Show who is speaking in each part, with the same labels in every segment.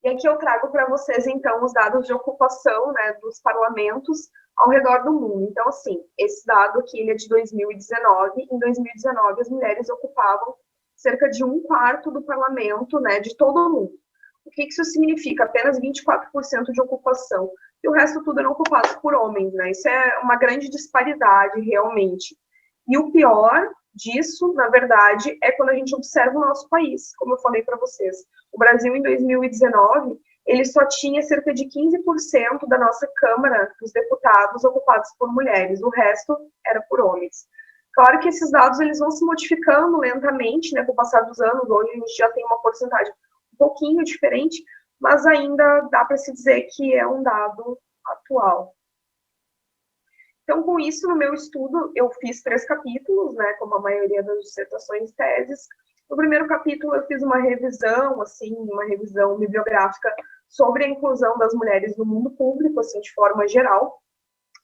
Speaker 1: E aqui eu trago para vocês, então, os dados de ocupação, né, dos parlamentos ao redor do mundo. Então, assim, esse dado aqui ele é de 2019. Em 2019, as mulheres ocupavam cerca de 1/4 do parlamento, né, de todo o mundo. O que isso significa? Apenas 24% de ocupação. E o resto tudo era ocupado por homens, né? Isso é uma grande disparidade, realmente. E o pior disso, na verdade, é quando a gente observa o nosso país, como eu falei para vocês. O Brasil, em 2019, ele só tinha cerca de 15% da nossa Câmara dos Deputados ocupados por mulheres, o resto era por homens. Claro que esses dados eles vão se modificando lentamente, né, com o passar dos anos. Hoje a gente já tem uma porcentagem um pouquinho diferente, mas ainda dá para se dizer que é um dado atual. Então, com isso, no meu estudo, eu fiz 3 capítulos, né, como a maioria das dissertações e teses. No primeiro capítulo, eu fiz uma revisão, assim, uma revisão bibliográfica sobre a inclusão das mulheres no mundo público, assim, de forma geral.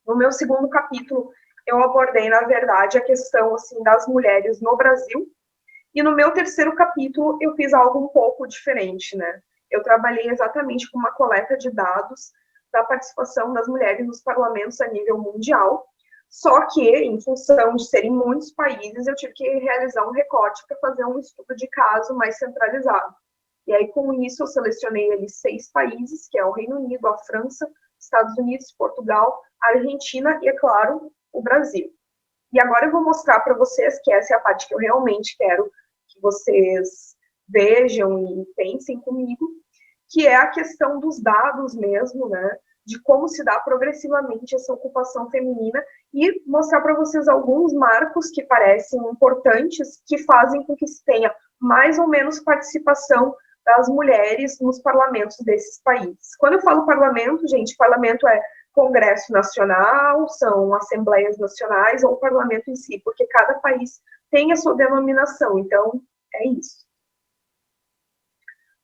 Speaker 1: No meu segundo capítulo, eu abordei, na verdade, a questão, assim, das mulheres no Brasil. E no meu terceiro capítulo, eu fiz algo um pouco diferente, né? Eu trabalhei exatamente com uma coleta de dados da participação das mulheres nos parlamentos a nível mundial, só que, em função de serem muitos países, eu tive que realizar um recorte para fazer um estudo de caso mais centralizado. E aí, com isso, eu selecionei ali 6 países, que é o Reino Unido, a França, Estados Unidos, Portugal, a Argentina e, é claro, o Brasil. E agora eu vou mostrar para vocês, que essa é a parte que eu realmente quero que vocês vejam e pensem comigo, que é a questão dos dados mesmo, né, de como se dá progressivamente essa ocupação feminina e mostrar para vocês alguns marcos que parecem importantes, que fazem com que se tenha mais ou menos participação das mulheres nos parlamentos desses países. Quando eu falo parlamento, gente, parlamento é Congresso Nacional, são assembleias nacionais ou o parlamento em si, porque cada país tem a sua denominação, então é isso.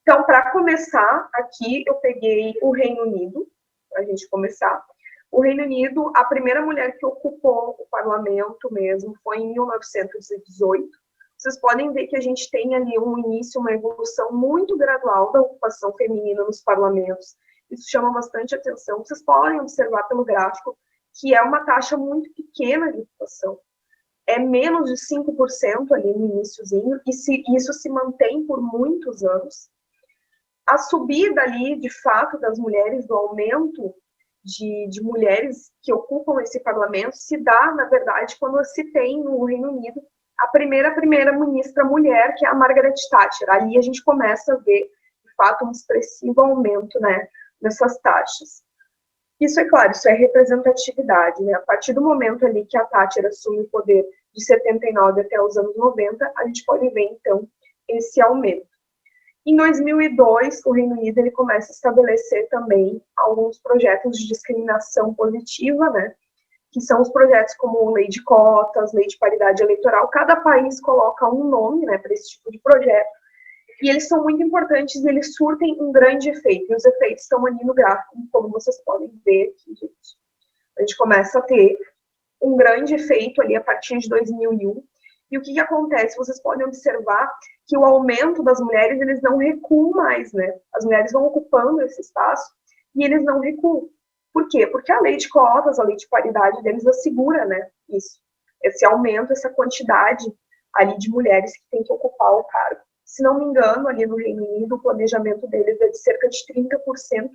Speaker 1: Então, para começar, aqui eu peguei o Reino Unido, para a gente começar. O Reino Unido, a primeira mulher que ocupou o parlamento mesmo foi em 1918. Vocês podem ver que a gente tem ali um início, uma evolução muito gradual da ocupação feminina nos parlamentos. Isso chama bastante atenção. Vocês podem observar pelo gráfico que é uma taxa muito pequena de ocupação. É menos de 5% ali no iniciozinho, e isso se mantém por muitos anos. A subida ali, de fato, das mulheres, do aumento de mulheres que ocupam esse parlamento, se dá, na verdade, quando se tem no Reino Unido a primeira-ministra mulher, que é a Margaret Thatcher. Ali a gente começa a ver, de fato, um expressivo aumento, né, nessas taxas. Isso é claro, isso é representatividade, né? A partir do momento ali que a Thatcher assume o poder de 79 até os anos 90, a gente pode ver, então, esse aumento. Em 2002, o Reino Unido ele começa a estabelecer também alguns projetos de discriminação positiva, né? Que são os projetos como lei de cotas, lei de paridade eleitoral. Cada país coloca um nome, né, para esse tipo de projeto. E eles são muito importantes, eles surtem um grande efeito. E os efeitos estão ali no gráfico, como vocês podem ver aqui, gente. A gente começa a ter um grande efeito ali a partir de 2001. E o que acontece? Vocês podem observar que o aumento das mulheres, eles não recuam mais, né? As mulheres vão ocupando esse espaço e eles não recuam. Por quê? Porque a lei de cotas, a lei de paridade deles assegura, né, isso. Esse aumento, essa quantidade ali de mulheres que têm que ocupar o cargo. Se não me engano, ali no Reino Unido, o planejamento deles é de cerca de 30%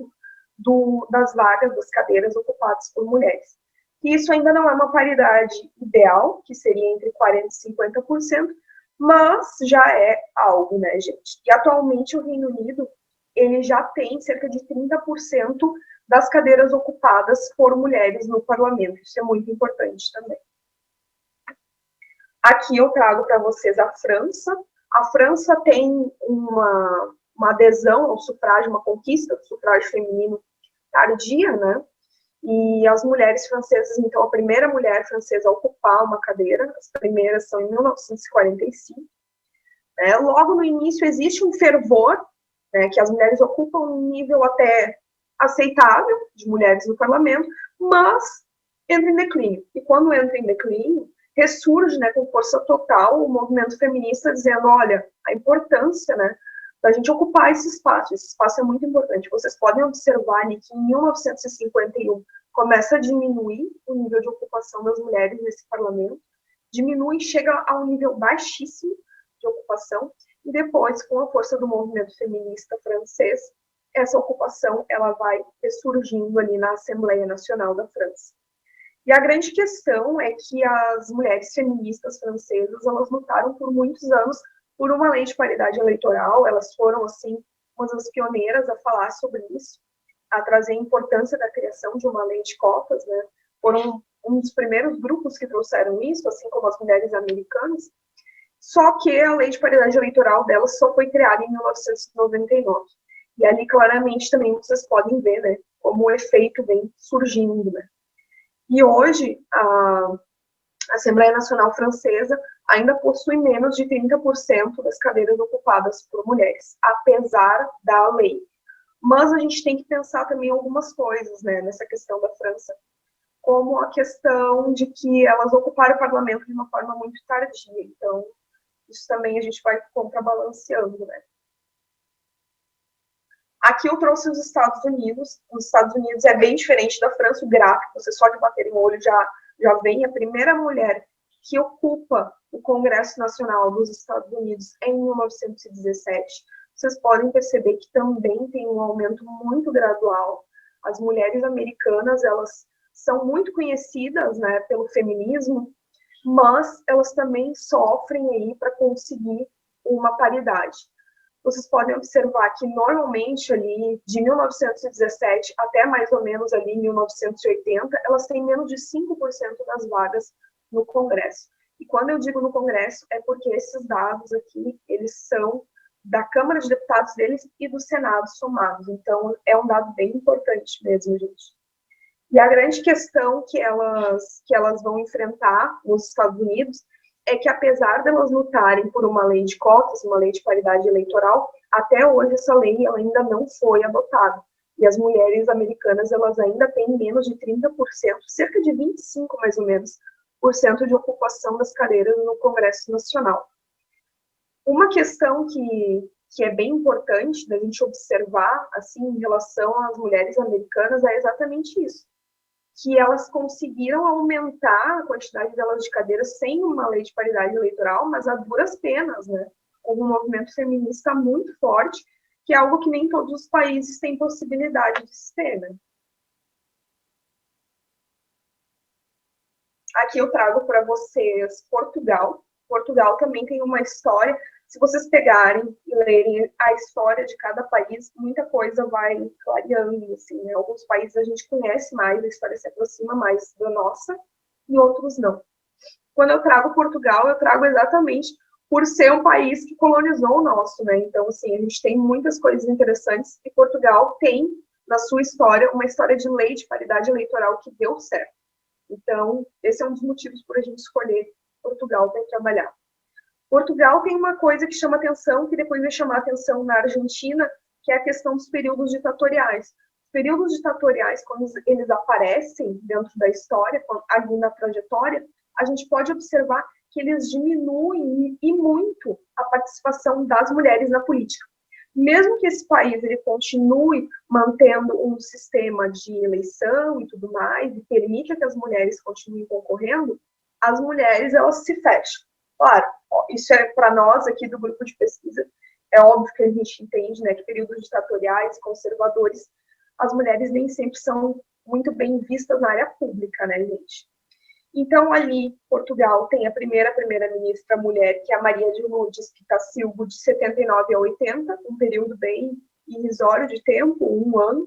Speaker 1: das vagas, das cadeiras ocupadas por mulheres. E isso ainda não é uma paridade ideal, que seria entre 40% e 50%, mas já é algo, né, gente? E atualmente o Reino Unido, ele já tem cerca de 30% das cadeiras ocupadas por mulheres no parlamento. Isso é muito importante também. Aqui eu trago para vocês a França. A França tem uma adesão ao sufrágio, uma conquista do sufrágio feminino tardia, né? E as mulheres francesas, então, a primeira mulher francesa a ocupar uma cadeira, as primeiras são em 1945. Né? Logo no início existe um fervor, né, que as mulheres ocupam um nível até aceitável de mulheres no parlamento, mas entra em declínio. E quando entra em declínio, ressurge, né, com força total o movimento feminista dizendo, olha, a importância, né, para a gente ocupar esse espaço é muito importante. Vocês podem observar ali que em 1951 começa a diminuir o nível de ocupação das mulheres nesse parlamento, diminui, chega a um nível baixíssimo de ocupação, e depois, com a força do movimento feminista francês, essa ocupação ela vai surgindo ali na Assembleia Nacional da França. E a grande questão é que as mulheres feministas francesas, elas lutaram por muitos anos por uma lei de paridade eleitoral, elas foram, assim, uma das pioneiras a falar sobre isso, a trazer a importância da criação de uma lei de cotas, né? Foram um dos primeiros grupos que trouxeram isso, assim como as mulheres americanas, só que a lei de paridade eleitoral delas só foi criada em 1999. E ali, claramente, também vocês podem ver, né, como o efeito vem surgindo, né? E hoje, a Assembleia Nacional Francesa ainda possui menos de 30% das cadeiras ocupadas por mulheres, apesar da lei. Mas a gente tem que pensar também algumas coisas, né, nessa questão da França, como a questão de que elas ocuparam o parlamento de uma forma muito tardia. Então, isso também a gente vai contrabalanceando, né. Aqui eu trouxe os Estados Unidos. Os Estados Unidos é bem diferente da França, o gráfico, você só de bater o olho já vem. A primeira mulher que ocupa o Congresso Nacional dos Estados Unidos em 1917. Vocês podem perceber que também tem um aumento muito gradual. As mulheres americanas, elas são muito conhecidas, né, pelo feminismo, mas elas também sofrem aí para conseguir uma paridade. Vocês podem observar que normalmente ali de 1917 até mais ou menos ali 1980, elas têm menos de 5% das vagas no Congresso. E quando eu digo no Congresso, é porque esses dados aqui, eles são da Câmara de Deputados deles e do Senado somados. Então, é um dado bem importante mesmo, gente. E a grande questão que elas vão enfrentar nos Estados Unidos é que, apesar de elas lutarem por uma lei de cotas, uma lei de paridade eleitoral, até hoje essa lei ela ainda não foi adotada. E as mulheres americanas, elas ainda têm menos de 30%, cerca de 25% mais ou menos, por cento de ocupação das cadeiras no Congresso Nacional. Uma questão que é bem importante da gente observar, assim, em relação às mulheres americanas, é exatamente isso, que elas conseguiram aumentar a quantidade delas de cadeiras sem uma lei de paridade eleitoral, mas a duras penas, né? Com um movimento feminista muito forte, que é algo que nem todos os países têm possibilidade de ter, né? Aqui eu trago para vocês Portugal. Portugal também tem uma história. Se vocês pegarem e lerem a história de cada país, muita coisa vai clareando, assim, né? Alguns países a gente conhece mais, a história se aproxima mais da nossa, e outros não. Quando eu trago Portugal, eu trago exatamente por ser um país que colonizou o nosso, né? Então, assim, a gente tem muitas coisas interessantes, e Portugal tem, na sua história, uma história de lei de paridade eleitoral que deu certo. Então, esse é um dos motivos por a gente escolher Portugal para trabalhar. Portugal tem uma coisa que chama atenção, que depois vai chamar atenção na Argentina, que é a questão dos períodos ditatoriais. Os períodos ditatoriais, quando eles aparecem dentro da história, ali na trajetória, a gente pode observar que eles diminuem e muito a participação das mulheres na política. Mesmo que esse país ele continue mantendo um sistema de eleição e tudo mais, e permita que as mulheres continuem concorrendo, as mulheres elas se fecham. Claro, isso é para nós aqui do grupo de pesquisa, é óbvio que a gente entende, né, que períodos ditatoriais, conservadores, as mulheres nem sempre são muito bem vistas na área pública, né, gente? Então, ali, Portugal tem a primeira-ministra mulher, que é a Maria de Lourdes Pitasilgo, de 79 a 80, um período bem irrisório de tempo, um ano.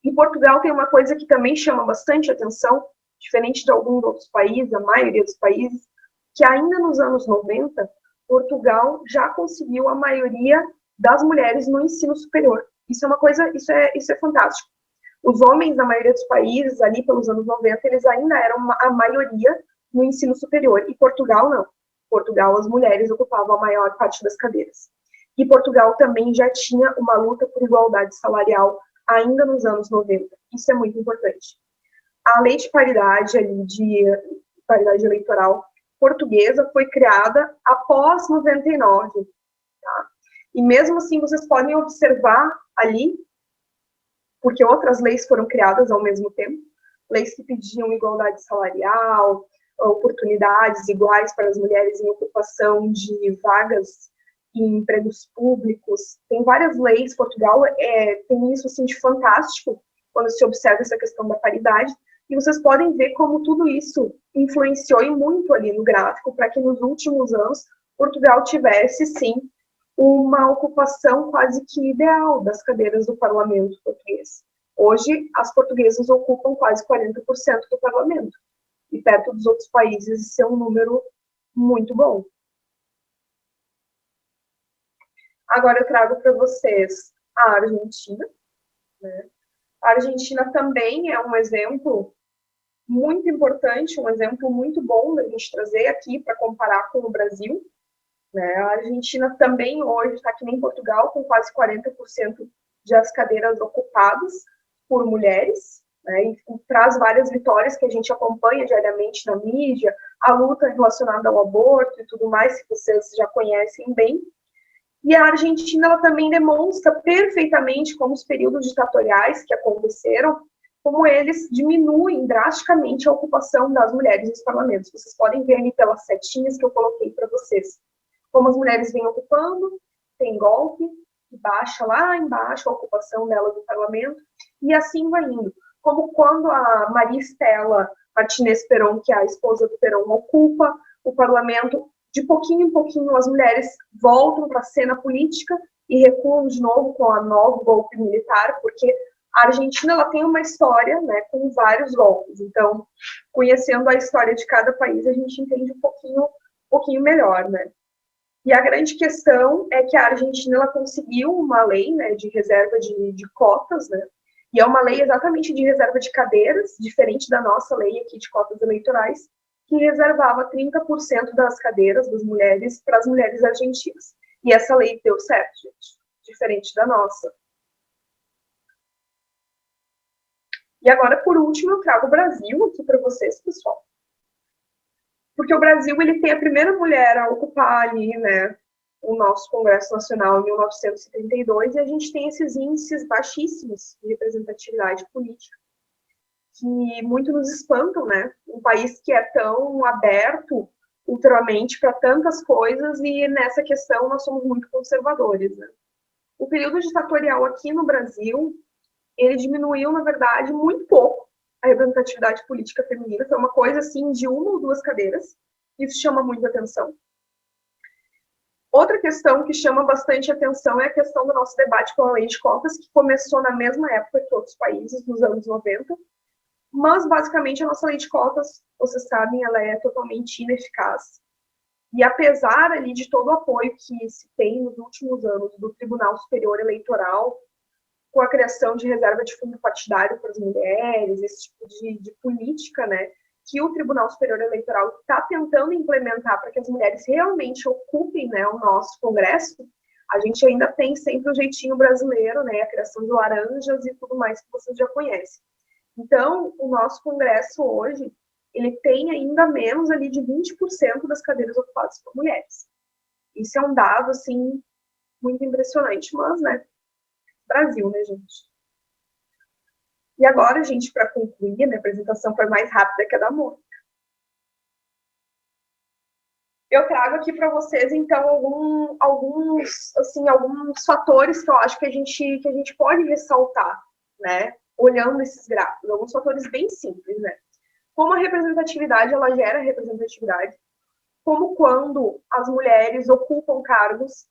Speaker 1: E Portugal tem uma coisa que também chama bastante atenção, diferente de alguns outros países, a maioria dos países, que ainda nos anos 90, Portugal já conseguiu a maioria das mulheres no ensino superior. Isso é uma coisa, isso é fantástico. Os homens, na maioria dos países, ali pelos anos 90, eles ainda eram a maioria no ensino superior. E Portugal, não. Portugal, as mulheres ocupavam a maior parte das cadeiras. E Portugal também já tinha uma luta por igualdade salarial ainda nos anos 90. Isso é muito importante. A lei de paridade, ali, de paridade eleitoral portuguesa foi criada após 99. Tá? E mesmo assim, vocês podem observar ali, porque outras leis foram criadas ao mesmo tempo, leis que pediam igualdade salarial, oportunidades iguais para as mulheres em ocupação de vagas em empregos públicos. Tem várias leis, Portugal tem isso assim, de fantástico, quando se observa essa questão da paridade, e vocês podem ver como tudo isso influenciou e muito ali no gráfico, para que nos últimos anos Portugal tivesse, sim, uma ocupação quase que ideal das cadeiras do parlamento português. Hoje, as portuguesas ocupam quase 40% do parlamento, e perto dos outros países isso é um número muito bom. Agora eu trago para vocês a Argentina, né? A Argentina também é um exemplo muito importante, um exemplo muito bom da gente trazer aqui para comparar com o Brasil, né? A Argentina também hoje está que nem Portugal, com quase 40% das cadeiras ocupadas por mulheres, né? E traz várias vitórias que a gente acompanha diariamente na mídia, a luta relacionada ao aborto e tudo mais, que vocês já conhecem bem. E a Argentina ela também demonstra perfeitamente como os períodos ditatoriais que aconteceram, como eles diminuem drasticamente a ocupação das mulheres nos parlamentos. Vocês podem ver ali pelas setinhas que eu coloquei para vocês. Como as mulheres vêm ocupando, tem golpe, que baixa lá embaixo a ocupação delas no parlamento, e assim vai indo. Como quando a Maria Estela Martínez Perón, que é a esposa do Perón, ocupa o parlamento, de pouquinho em pouquinho as mulheres voltam para a cena política e recuam de novo com a novo golpe militar, porque a Argentina ela tem uma história, né, com vários golpes. Então, conhecendo a história de cada país, a gente entende um pouquinho melhor, né? E a grande questão é que a Argentina ela conseguiu uma lei, né, de reserva de cotas, né? E é uma lei exatamente de reserva de cadeiras, diferente da nossa lei aqui de cotas eleitorais, que reservava 30% das cadeiras das mulheres para as mulheres argentinas. E essa lei deu certo, gente, diferente da nossa. E agora, por último, eu trago o Brasil aqui para vocês, pessoal. Porque o Brasil ele tem a primeira mulher a ocupar ali, né, o nosso Congresso Nacional em 1932, e a gente tem esses índices baixíssimos de representatividade política, que muito nos espantam, né? Um país que é tão aberto ultramente para tantas coisas, e nessa questão nós somos muito conservadores, né? O período ditatorial aqui no Brasil, ele diminuiu, na verdade, muito pouco a representatividade política feminina. Foi uma coisa, assim, de uma ou duas cadeiras. Isso chama muito atenção. Outra questão que chama bastante atenção é a questão do nosso debate com a lei de cotas, que começou na mesma época que outros países, nos anos 90. Mas, basicamente, a nossa lei de cotas, vocês sabem, ela é totalmente ineficaz. E apesar ali de todo o apoio que se tem nos últimos anos do Tribunal Superior Eleitoral, com a criação de reserva de fundo partidário para as mulheres, esse tipo de política, né, que o Tribunal Superior Eleitoral está tentando implementar para que as mulheres realmente ocupem, né, o nosso Congresso, a gente ainda tem sempre o jeitinho brasileiro, né, a criação de laranjas e tudo mais que vocês já conhecem. Então, o nosso Congresso hoje, ele tem ainda menos ali de 20% das cadeiras ocupadas por mulheres. Isso é um dado, assim, muito impressionante, mas, né, Brasil, né, gente? E agora, gente, para concluir, a minha apresentação foi mais rápida que a da Mônica. Eu trago aqui para vocês, então, alguns fatores que eu acho que a gente pode ressaltar, né, olhando esses gráficos, alguns fatores bem simples, né? Como a representatividade, ela gera representatividade, como quando as mulheres ocupam cargos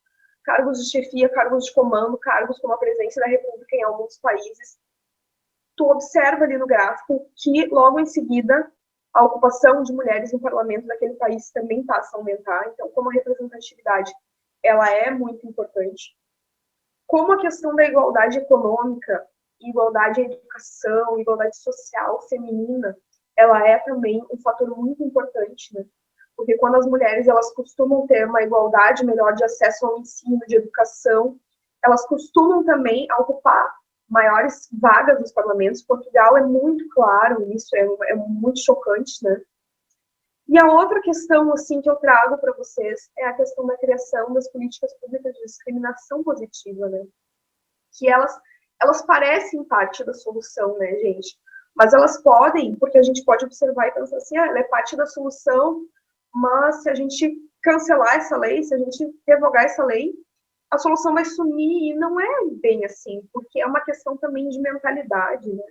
Speaker 1: de chefia, cargos de comando, cargos como a presidência da República em alguns países, tu observa ali no gráfico que logo em seguida a ocupação de mulheres no parlamento daquele país também passa a aumentar. Então, como a representatividade ela é muito importante, como a questão da igualdade econômica, igualdade à educação, igualdade social feminina, ela é também um fator muito importante, né? Porque quando as mulheres elas costumam ter uma igualdade melhor de acesso ao ensino, de educação, elas costumam também ocupar maiores vagas nos parlamentos. Portugal é muito claro isso, é muito chocante, né? E a outra questão, assim, que eu trago para vocês é a questão da criação das políticas públicas de discriminação positiva, né? Que elas parecem parte da solução, né, gente? Mas elas podem, porque a gente pode observar e pensar assim, ela é parte da solução, mas se a gente cancelar essa lei, se a gente revogar essa lei, a solução vai sumir, e não é bem assim, porque é uma questão também de mentalidade, né?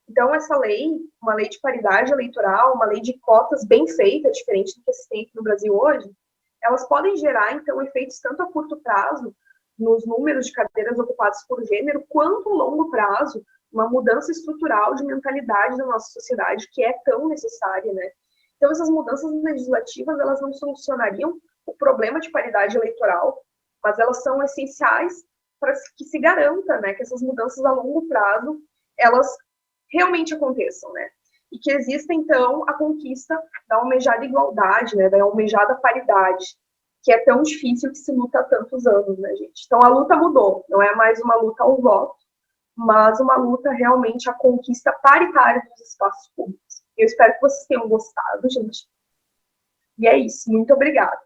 Speaker 1: Então, essa lei, uma lei de paridade eleitoral, uma lei de cotas bem feita, diferente do que se tem aqui no Brasil hoje, elas podem gerar, então, efeitos tanto a curto prazo, nos números de cadeiras ocupadas por gênero, quanto a longo prazo, uma mudança estrutural de mentalidade da nossa sociedade, que é tão necessária, né? Então, essas mudanças legislativas, elas não solucionariam o problema de paridade eleitoral, mas elas são essenciais para que se garanta, né, que essas mudanças a longo prazo, elas realmente aconteçam, né? E que exista, então, a conquista da almejada igualdade, né, da almejada paridade, que é tão difícil, que se luta há tantos anos, né, gente? Então, a luta mudou, não é mais uma luta ao voto, mas uma luta realmente à conquista paritária dos espaços públicos. Eu espero que vocês tenham gostado, gente. E é isso, muito obrigada.